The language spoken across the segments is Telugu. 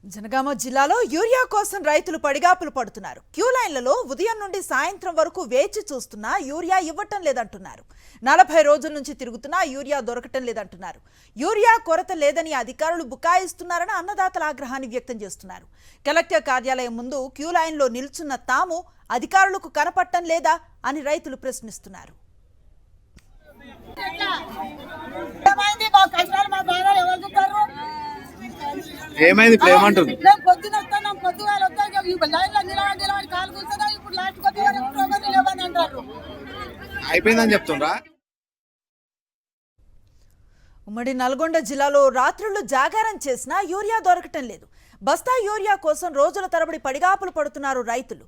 జనగామ జిల్లాలో యూరియా కోసం రైతులు పడిగాపులు పడుతున్నారు. క్యూ లైన్లలో ఉదయం నుండి సాయంత్రం వరకు వేచి చూస్తున్నా యూరియా ఇవ్వటం లేదంటున్నారు. 40 రోజుల నుంచి తిరుగుతున్నా యూరియా దొరకటం లేదంటున్నారు. యూరియా కొరత లేదని అధికారులు బుకాయిస్తున్నారని అన్నదాతల ఆగ్రహాన్ని వ్యక్తం చేస్తున్నారు. కలెక్టర్ కార్యాలయం ముందు క్యూ లైన్లో నిల్చున్న తాము అధికారులకు కనపడటం లేదా అని రైతులు ప్రశ్నిస్తున్నారు. ఏమైంది ఏమంటుంది అయిపోయిందని చెప్తుండ్రా. ఉమ్మడి నల్గొండ జిల్లాలో రాత్రులు జాగారం చేసినా యూరియా దొరకటం లేదు. బస్తా యూరియా కోసం రోజుల తరబడి పడిగాపులు పడుతున్నారు రైతులు.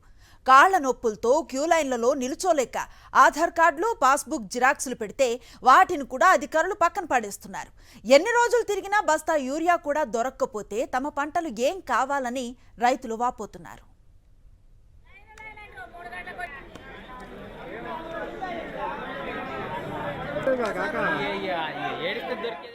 కాళ్ల నొప్పులతో క్యూ లైన్లలో నిలుచోలేక ఆధార్ కార్డులు, పాస్బుక్ జిరాక్సులు పెడితే వాటిని కూడా అధికారులు పక్కన పడేస్తున్నారు. ఎన్ని రోజులు తిరిగినా బస్తా యూరియా కూడా దొరక్కపోతే తమ పంటలు ఏం కావాలని రైతులు వాపోతున్నారు. ఏడిస్తే దొరికే